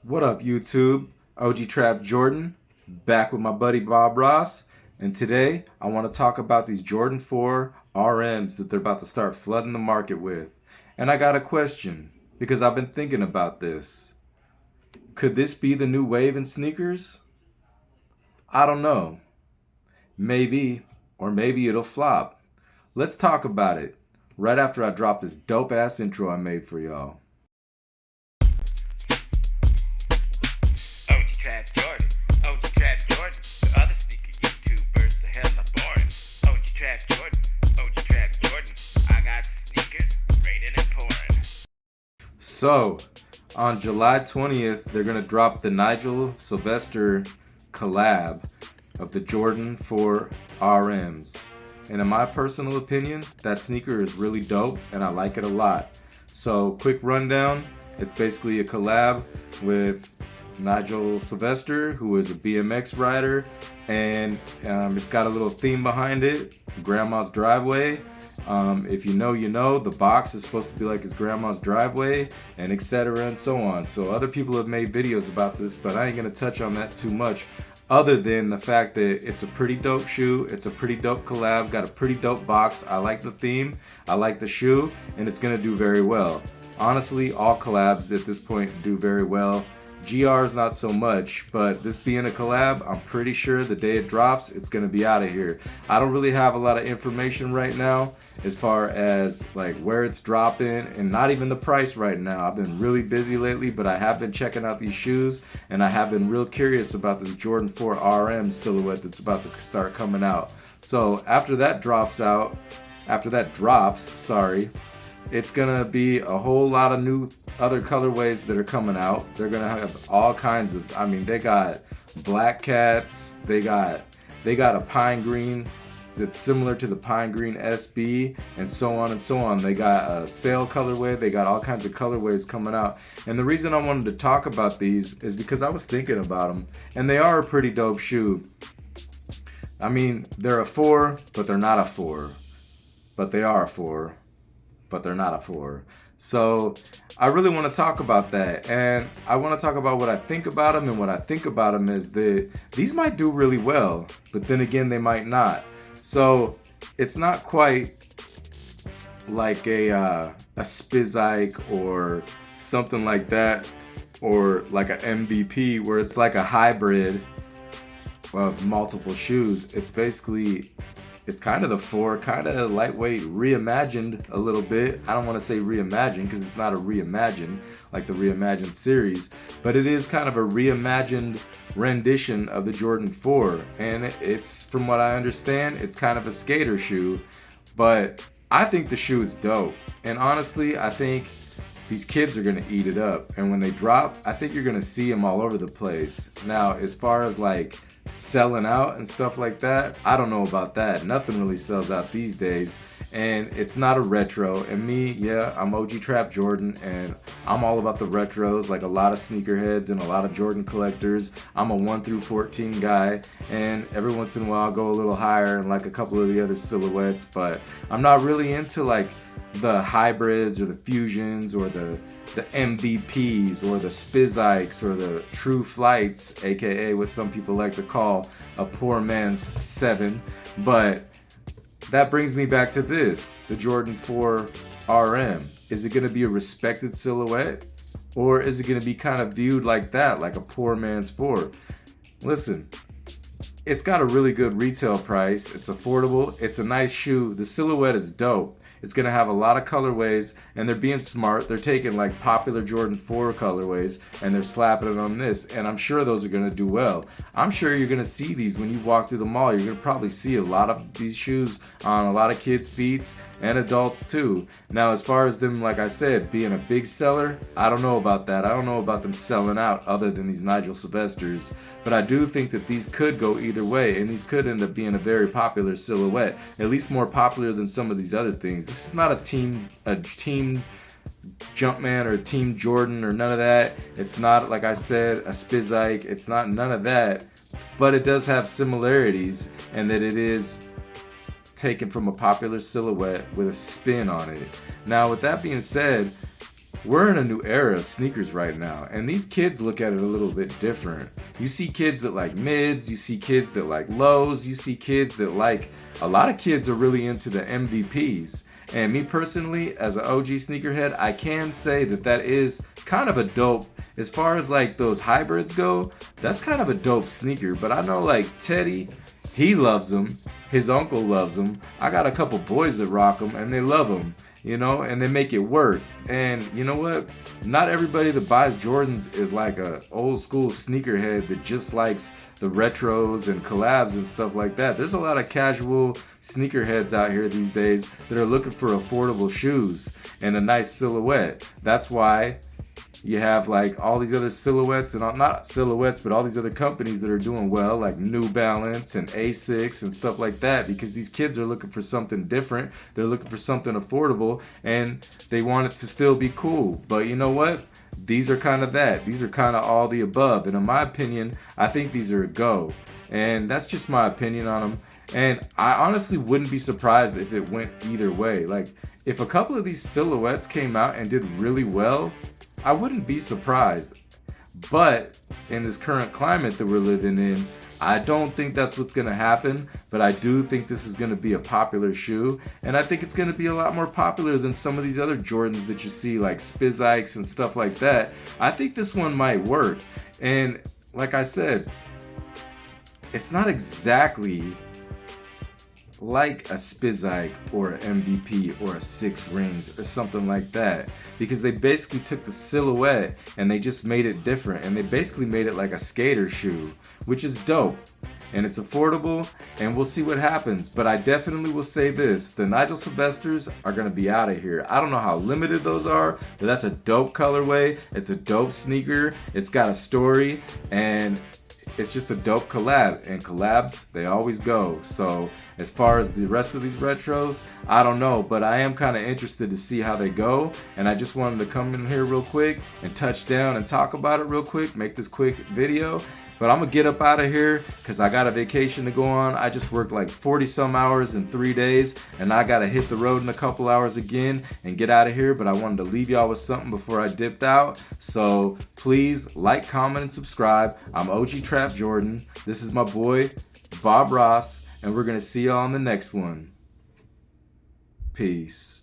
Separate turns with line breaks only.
What up, YouTube? OG Trap Jordan, back with my buddy Bob Ross, and today I want to talk about these Jordan 4 RMs that they're about to start flooding the market with. And I got a question because I've been thinking about this. Could this be the new wave in sneakers? I don't know. Maybe, or maybe it'll flop. Let's talk about it right after I drop this dope ass intro I made for y'all.
OG Trap Jordan, OG Trap Jordan, the other sneaker YouTubers, the hell are boring. OG Trap Jordan, OG Trap Jordan, I got sneakers raining and pouring.
So, on July 20th, they're going to drop the Nigel Sylvester collab of the Jordan 4 RMs. And in my personal opinion, that sneaker is really dope and I like it a lot. So, quick rundown, it's basically a collab with Nigel Sylvester, who is a BMX rider, and it's got a little theme behind it, Grandma's Driveway. If you know, you know, the box is supposed to be like his grandma's driveway, and etc. and so on. So other people have made videos about this, but I ain't gonna touch on that too much, other than the fact that it's a pretty dope shoe, it's a pretty dope collab, got a pretty dope box. I like the theme, I like the shoe, and it's gonna do very well. Honestly, all collabs at this point do very well. GR's not so much, but this being a collab, I'm pretty sure the day it drops, it's gonna be out of here. I don't really have a lot of information right now as far as like where it's dropping and not even the price right now. I've been really busy lately, but I have been checking out these shoes and I have been real curious about this Jordan 4 RM silhouette that's about to start coming out. So after that drops, sorry, it's gonna be a whole lot of new other colorways that are coming out. They're gonna have all kinds of, I mean, they got black cats, they got a pine green that's similar to the pine green SB, and so on and so on. They got a sail colorway, they got all kinds of colorways coming out. And the reason I wanted to talk about these is because I was thinking about them, and they are a pretty dope shoe. I mean, they're a 4, but they're not a 4. But they are a 4, but they're not a 4. So I really want to talk about that, and I want to talk about what I think about them. And what I think about them is that these might do really well, but then again they might not. So it's not quite like a Spizike or something like that, or like a MVP where it's like a hybrid of multiple shoes. It's kind of the 4, kind of lightweight, reimagined a little bit. I don't want to say reimagined because it's not a reimagined like the Reimagined series, but it is kind of a reimagined rendition of the Jordan 4. And it's, from what I understand, it's kind of a skater shoe, but I think the shoe is dope. And honestly, I think these kids are gonna eat it up. And when they drop, I think you're gonna see them all over the place. Now, as far as like selling out and stuff like that, I don't know about that. Nothing really sells out these days. And it's not a retro. And me, yeah, I'm OG Trap Jordan, and I'm all about the retros, like a lot of sneakerheads and a lot of Jordan collectors. I'm a 1 through 14 guy, and every once in a while I'll go a little higher and like a couple of the other silhouettes, but I'm not really into like the hybrids or the fusions or the MVPs or the Spizikes or the True Flights, aka what some people like to call a poor man's 7. But that brings me back to this, the Jordan 4 RM. Is it going to be a respected silhouette, or is it going to be kind of viewed like that, like a poor man's 4? Listen, it's got a really good retail price. It's affordable. It's a nice shoe. The silhouette is dope. It's going to have a lot of colorways, and they're being smart. They're taking like popular Jordan 4 colorways and they're slapping it on this, and I'm sure those are going to do well. I'm sure you're going to see these when you walk through the mall. You're going to probably see a lot of these shoes on a lot of kids' feet and adults too. Now, as far as them, like I said, being a big seller, I don't know about that. I don't know about them selling out other than these Nigel Sylvesters. But I do think that these could go either way, and these could end up being a very popular silhouette, at least more popular than some of these other things. This is not a team Jumpman or Team Jordan or none of that. It's not, like I said, a Spizike. It's not none of that, but it does have similarities, and that it is taken from a popular silhouette with a spin on it. Now, with that being said, we're in a new era of sneakers right now, and these kids look at it a little bit different. You see kids that like mids, you see kids that like lows, you see kids that like, a lot of kids are really into the MVPs. And me personally, as an OG sneakerhead, I can say that that is kind of a dope, as far as like those hybrids go, that's kind of a dope sneaker. But I know like Teddy, he loves them. His uncle loves them. I got a couple boys that rock them and they love them, you know, and they make it work. And you know what? Not everybody that buys Jordans is like a old school sneakerhead that just likes the retros and collabs and stuff like that. There's a lot of casual sneakerheads out here these days that are looking for affordable shoes and a nice silhouette. That's why you have like all these other silhouettes, and not silhouettes, but all these other companies that are doing well, like New Balance and Asics and stuff like that, because these kids are looking for something different. They're looking for something affordable, and they want it to still be cool. But you know what? These are kind of that. These are kind of all the above. And in my opinion, I think these are a go. And that's just my opinion on them. And I honestly wouldn't be surprised if it went either way. Like, if a couple of these silhouettes came out and did really well, I wouldn't be surprised. But in this current climate that we're living in, I don't think that's what's going to happen. But I do think this is going to be a popular shoe. And I think it's going to be a lot more popular than some of these other Jordans that you see, like Spizikes and stuff like that. I think this one might work. And like I said, it's not exactly like a Spizike or an MVP or a Six Rings or something like that, because they basically took the silhouette and they just made it different, and they basically made it like a skater shoe, which is dope. And it's affordable, and we'll see what happens. But I definitely will say this, the Nigel Sylvesters are going to be out of here. I don't know how limited those are, but that's a dope colorway. It's a dope sneaker. It's got a story, and it's just a dope collab, and collabs, they always go. So as far as the rest of these retros, I don't know, but I am kind of interested to see how they go, and I just wanted to come in here real quick and touch down and talk about it real quick, make this quick video. But I'm gonna get up out of here because I got a vacation to go on. I just worked like 40 some hours in 3 days, and I gotta hit the road in a couple hours again and get out of here. But I wanted to leave y'all with something before I dipped out. So please like, comment, and subscribe. I'm OG Trap Jordan. This is my boy Bob Ross, and we're gonna see y'all on the next one. Peace.